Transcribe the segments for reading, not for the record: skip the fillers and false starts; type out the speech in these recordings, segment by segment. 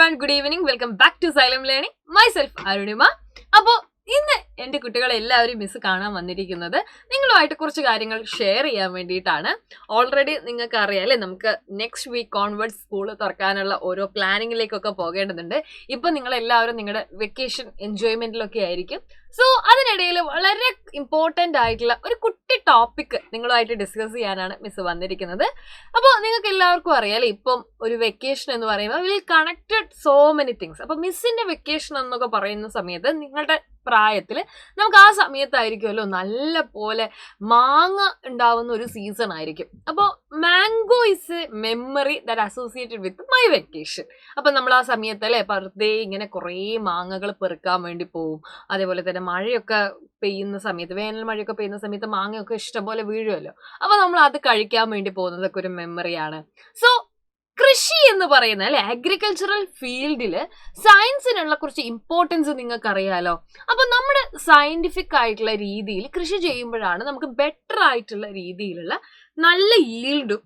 everyone, good evening. Welcome back to Xylem Learning. Myself, Arunima. അപ്പോൾ ഇന്ന് എൻ്റെ കുട്ടികളെ എല്ലാവരും മിസ് കാണാൻ വന്നിരിക്കുന്നത് നിങ്ങളുമായിട്ട് കുറച്ച് കാര്യങ്ങൾ ഷെയർ ചെയ്യാൻ വേണ്ടിയിട്ടാണ്. ഓൾറെഡി നിങ്ങൾക്ക് അറിയാം അല്ലേ, നമുക്ക് നെക്സ്റ്റ് വീക്ക് ഓൺവേർഡ് സ്കൂൾ തുറക്കാനുള്ള ഓരോ പ്ലാനിങ്ങിലേക്കൊക്കെ പോകേണ്ടതുണ്ട്. ഇപ്പം നിങ്ങളെല്ലാവരും നിങ്ങളുടെ വെക്കേഷൻ എൻജോയ്മെന്റിലൊക്കെ ആയിരിക്കും. സോ അതിനിടയിൽ വളരെ ഇമ്പോർട്ടൻ്റ് ആയിട്ടുള്ള ഒരു കുട്ടി ടോപ്പിക് നിങ്ങളുമായിട്ട് ഡിസ്കസ് ചെയ്യാനാണ് മിസ് വന്നിരിക്കുന്നത്. അപ്പോൾ നിങ്ങൾക്ക് എല്ലാവർക്കും അറിയാലേ, ഇപ്പം ഒരു വെക്കേഷൻ എന്ന് പറയുമ്പോൾ will connected so many things. അപ്പം മിസ്സിന്റെ വെക്കേഷൻ എന്നൊക്കെ പറയുന്ന സമയത്ത് നിങ്ങളുടെ പ്രായത്തിൽ നമുക്ക് ആ സമയത്തായിരിക്കുമല്ലോ നല്ല പോലെ മാങ്ങ ഉണ്ടാവുന്ന ഒരു സീസൺ ആയിരിക്കും. അപ്പോൾ mango is A memory that associated with my vacation. അപ്പം നമ്മൾ ആ സമയത്തല്ലേ വെറുതെ ഇങ്ങനെ കുറേ മാങ്ങകൾ പെറുക്കാൻ വേണ്ടി പോവും. അതേപോലെ തന്നെ മഴയൊക്കെ പെയ്യുന്ന സമയത്ത്, വേനൽ മഴയൊക്കെ പെയ്യുന്ന സമയത്ത് മാങ്ങയൊക്കെ ഇഷ്ടംപോലെ വീഴുമല്ലോ. അപ്പോൾ നമ്മൾ അത് കഴിക്കാൻ വേണ്ടി പോകുന്നതൊക്കെ ഒരു മെമ്മറിയാണ്. സോ കൃഷി എന്ന് പറയുന്ന അല്ലെ, അഗ്രികൾച്ചറൽ ഫീൽഡില് സയൻസിനുള്ള കുറച്ച് ഇമ്പോർട്ടൻസ് നിങ്ങൾക്ക് അറിയാലോ. അപ്പൊ നമ്മുടെ സയന്റിഫിക് ആയിട്ടുള്ള രീതിയിൽ കൃഷി ചെയ്യുമ്പോഴാണ് നമുക്ക് ബെറ്റർ ആയിട്ടുള്ള രീതിയിലുള്ള നല്ല ഈൽഡും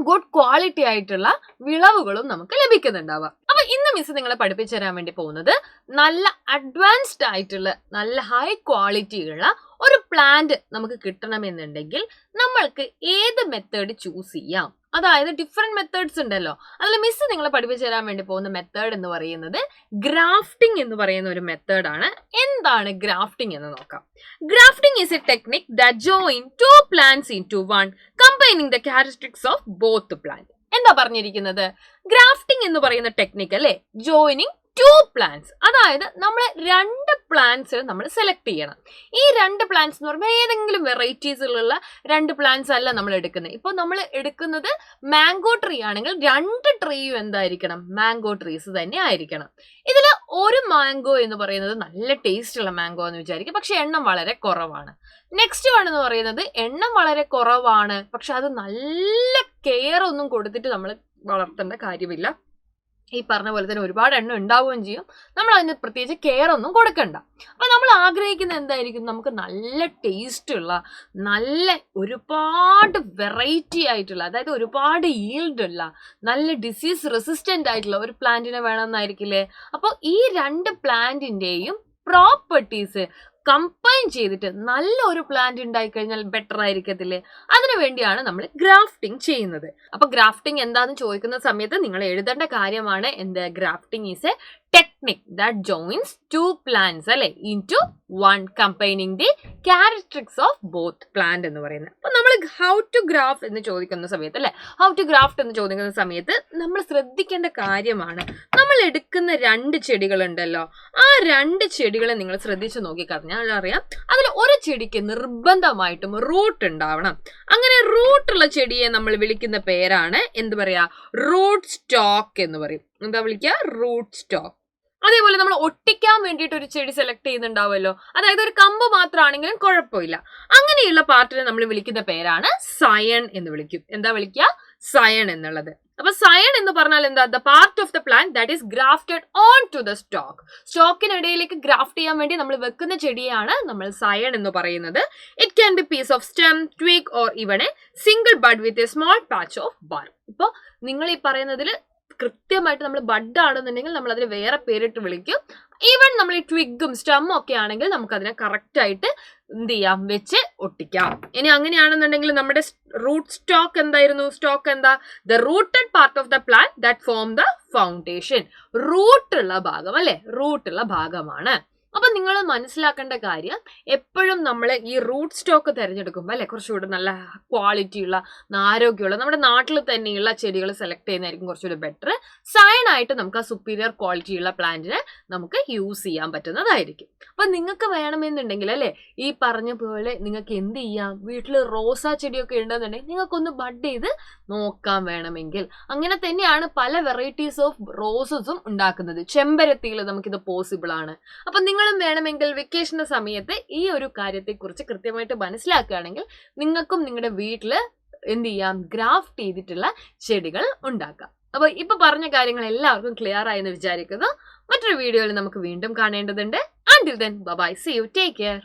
ഗുഡ് ക്വാളിറ്റി ആയിട്ടുള്ള വിളവുകളും നമുക്ക് ലഭിക്കുന്നുണ്ടാവുക. അപ്പൊ ഇന്ന് മിസ് നിങ്ങളെ പഠിപ്പിച്ചു തരാൻ വേണ്ടി പോകുന്നത് നല്ല അഡ്വാൻസ്ഡ് ആയിട്ടുള്ള നല്ല ഹൈ ക്വാളിറ്റി ഉള്ള ഒരു പ്ലാന്റ് നമുക്ക് കിട്ടണമെന്നുണ്ടെങ്കിൽ നമ്മൾക്ക് ഏത് മെത്തേഡ് ചൂസ് ചെയ്യാം. അതായത് ഡിഫറെന്റ് മെത്തേഡ്സ് ഉണ്ടല്ലോ. അതിൽ മിസ് നിങ്ങളെ പഠിപ്പിച്ചു തരാൻ വേണ്ടി പോകുന്ന മെത്തേഡ് എന്ന് പറയുന്നത് ഗ്രാഫ്റ്റിംഗ് എന്ന് പറയുന്ന ഒരു മെത്തേഡാണ്. എന്താണ് ഗ്രാഫ്റ്റിംഗ് എന്ന് നോക്കാം. Grafting is a technique that join two plants into one, combining the characteristics of both plant. എന്താ പറഞ്ഞിരിക്കുന്നത്? ഗ്രാഫ്റ്റിംഗ് എന്ന് പറയുന്ന ടെക്നിക് അല്ലേ, ജോയിനിങ് ടു പ്ലാന്റ്സ്. അതായത് നമ്മൾ രണ്ട് പ്ലാന്റ്സ് നമ്മൾ സെലക്ട് ചെയ്യണം. ഈ രണ്ട് പ്ലാന്റ്സ് എന്ന് പറയുമ്പോൾ ഏതെങ്കിലും വെറൈറ്റീസിലുള്ള രണ്ട് പ്ലാന്റ്സ് അല്ല നമ്മൾ എടുക്കുന്നത്. ഇപ്പോൾ നമ്മൾ എടുക്കുന്നത് മാംഗോ ട്രീ ആണെങ്കിൽ രണ്ട് ട്രീയും എന്തായിരിക്കണം? മാംഗോ ട്രീസ് തന്നെ ആയിരിക്കണം. ഇതിൽ ഒരു മാംഗോ എന്ന് പറയുന്നത് നല്ല ടേസ്റ്റ് ഉള്ള മാംഗോ എന്ന് വിചാരിക്കും, പക്ഷെ എണ്ണം വളരെ കുറവാണ്. നെക്സ്റ്റ് വൺ എന്ന് പറയുന്നത് എണ്ണം വളരെ കുറവാണ്, പക്ഷെ അത് നല്ല കെയർ ഒന്നും കൊടുത്തിട്ട് നമ്മൾ വളർത്തേണ്ട കാര്യമില്ല. ഈ പറഞ്ഞ പോലെ തന്നെ ഒരുപാട് എണ്ണം ഉണ്ടാവുകയും ചെയ്യും, നമ്മൾ അതിന് പ്രത്യേകിച്ച് കെയർ ഒന്നും കൊടുക്കണ്ട. അപ്പൊ നമ്മൾ ആഗ്രഹിക്കുന്നത് എന്തായിരിക്കും? നമുക്ക് നല്ല ടേസ്റ്റ് ഉള്ള, നല്ല ഒരുപാട് വെറൈറ്റി ആയിട്ടുള്ള, അതായത് ഒരുപാട് ഈൽഡ് ഉള്ള, നല്ല ഡിസീസ് റെസിസ്റ്റന്റ് ആയിട്ടുള്ള ഒരു പ്ലാന്റിനെ വേണമെന്നായിരിക്കില്ലേ. അപ്പോൾ ഈ രണ്ട് പ്ലാന്റിന്റെയും പ്രോപ്പർട്ടീസ് കമ്പൈൻ ചെയ്തിട്ട് നല്ല ഒരു പ്ലാന്റ് ഉണ്ടായി കഴിഞ്ഞാൽ ബെറ്റർ ആയിരിക്കത്തില്ലേ? അതിനു വേണ്ടിയാണ് നമ്മൾ ഗ്രാഫ്റ്റിംഗ് ചെയ്യുന്നത്. അപ്പൊ ഗ്രാഫ്റ്റിംഗ് എന്താന്ന് ചോദിക്കുന്ന സമയത്ത് നിങ്ങൾ എഴുതേണ്ട കാര്യമാണ് എന്ത്? Grafting is a technique that joins two plants അല്ലെ into one, combining the characteristics of both plant എന്ന് പറയുന്നത്. അപ്പൊ നമ്മൾ ഹൗ ടു ഗ്രാഫ് എന്ന് ചോദിക്കുന്ന സമയത്ത് അല്ലെ, ഹൗ ടു ഗ്രാഫ്റ്റ് എന്ന് ചോദിക്കുന്ന സമയത്ത് നമ്മൾ ശ്രദ്ധിക്കേണ്ട കാര്യമാണ്, നമ്മൾ എടുക്കുന്ന രണ്ട് ചെടികളുണ്ടല്ലോ, ആ രണ്ട് ചെടികളെ നിങ്ങൾ ശ്രദ്ധിച്ചു നോക്കിക്കഴിഞ്ഞാൽ അറിയാം, അതിൽ ഒരു ചെടിക്ക് നിർബന്ധമായിട്ടും റൂട്ട് ഉണ്ടാവണം. അങ്ങനെ റൂട്ടുള്ള ചെടിയെ നമ്മൾ വിളിക്കുന്ന പേരാണ് എന്ത് പറയാ? റൂട്ട് സ്റ്റോക്ക് എന്ന് പറയും. എന്താ വിളിക്കുക? Rootstock. അതേപോലെ നമ്മൾ ഒട്ടിക്കാൻ വേണ്ടിയിട്ട് ഒരു ചെടി സെലക്ട് ചെയ്യുന്നുണ്ടാവുമല്ലോ, അതായത് ഒരു കമ്പ് മാത്രമാണെങ്കിലും കുഴപ്പമില്ല. അങ്ങനെയുള്ള പാർട്ടിനെ നമ്മൾ വിളിക്കുന്ന പേരാണ് സയൺ എന്ന് വിളിക്കും. എന്താ വിളിക്കുക? സയൺ എന്നുള്ളത്. അപ്പൊ സയൺ എന്ന് പറഞ്ഞാൽ എന്താ? The part of the plant that is grafted on to the stock. സ്റ്റോക്കിനിടയിലേക്ക് ഗ്രാഫ്റ്റ് ചെയ്യാൻ വേണ്ടി നമ്മൾ വെക്കുന്ന ചെടിയാണ് നമ്മൾ സയൺ എന്ന് പറയുന്നത്. It can be piece of stem, twig or even a single bud with a small patch of bark. ഇപ്പൊ നിങ്ങൾ ഈ പറയുന്നതിൽ കൃത്യമായിട്ട് നമ്മൾ ബഡ് ആണെന്നുണ്ടെങ്കിൽ നമ്മൾ അതിന് വേറെ പേരിട്ട് വിളിക്കും. ഈവൻ നമ്മൾ ഈ ട്വിഗും സ്റ്റെമ്മും ഒക്കെ ആണെങ്കിൽ നമുക്ക് അതിനെ കറക്റ്റ് ആയിട്ട് എന്ത് ചെയ്യാം? വെച്ച് ഒട്ടിക്കാം. ഇനി അങ്ങനെയാണെന്നുണ്ടെങ്കിൽ നമ്മുടെ റൂട്ട് സ്റ്റോക്ക് എന്തായിരുന്നു? സ്റ്റോക്ക് എന്താ? The rooted part of the plant that form the foundation. റൂട്ടുള്ള ഭാഗം അല്ലെ, റൂട്ടുള്ള ഭാഗമാണ്. അപ്പൊ നിങ്ങൾ മനസ്സിലാക്കേണ്ട കാര്യം, എപ്പോഴും നമ്മൾ ഈ റൂട്ട് സ്റ്റോക്ക് തിരഞ്ഞെടുക്കുമ്പോൾ അല്ലെ, കുറച്ചുകൂടെ നല്ല ക്വാളിറ്റിയുള്ള, ആരോഗ്യമുള്ള, നമ്മുടെ നാട്ടിൽ തന്നെയുള്ള ചെടികൾ സെലക്ട് ചെയ്യുന്നതായിരിക്കും കുറച്ചുകൂടി ബെറ്റർ. സയൺ ആയിട്ട് നമുക്ക് ആ സുപ്പീരിയർ ക്വാളിറ്റിയുള്ള പ്ലാന്റിനെ നമുക്ക് യൂസ് ചെയ്യാൻ പറ്റുന്നതായിരിക്കും. അപ്പൊ നിങ്ങൾക്ക് വേണമെന്നുണ്ടെങ്കിൽ അല്ലെ, ഈ പറഞ്ഞ പോലെ നിങ്ങൾക്ക് എന്ത് ചെയ്യാം? വീട്ടിൽ റോസാ ചെടിയൊക്കെ ഉണ്ടെന്നുണ്ടെങ്കിൽ നിങ്ങൾക്കൊന്ന് ബഡ് ചെയ്ത് നോക്കാൻ വേണമെങ്കിൽ. അങ്ങനെ തന്നെയാണ് പല വെറൈറ്റീസ് ഓഫ് റോസസും ഉണ്ടാക്കുന്നത്. ചെമ്പരത്തിയിൽ നമുക്കിത് പോസിബിൾ ആണ്. അപ്പൊ നിങ്ങളും വേണമെങ്കിൽ വെക്കേഷന്റെ സമയത്ത് ഈ ഒരു കാര്യത്തെക്കുറിച്ച് കൃത്യമായിട്ട് മനസ്സിലാക്കുകയാണെങ്കിൽ നിങ്ങൾക്കും നിങ്ങളുടെ വീട്ടിൽ എന്ത് ചെയ്യാം? ഗ്രാഫ്റ്റ് ചെയ്തിട്ടുള്ള ചെടികൾ ഉണ്ടാക്കാം. അപ്പൊ ഇപ്പൊ പറഞ്ഞ കാര്യങ്ങൾ എല്ലാവർക്കും ക്ലിയർ ആയെന്ന് വിചാരിക്കുന്നു. മറ്റൊരു വീഡിയോയിൽ നമുക്ക് വീണ്ടും കാണേണ്ടതുണ്ട്. Until then, bye bye. See you. Take care.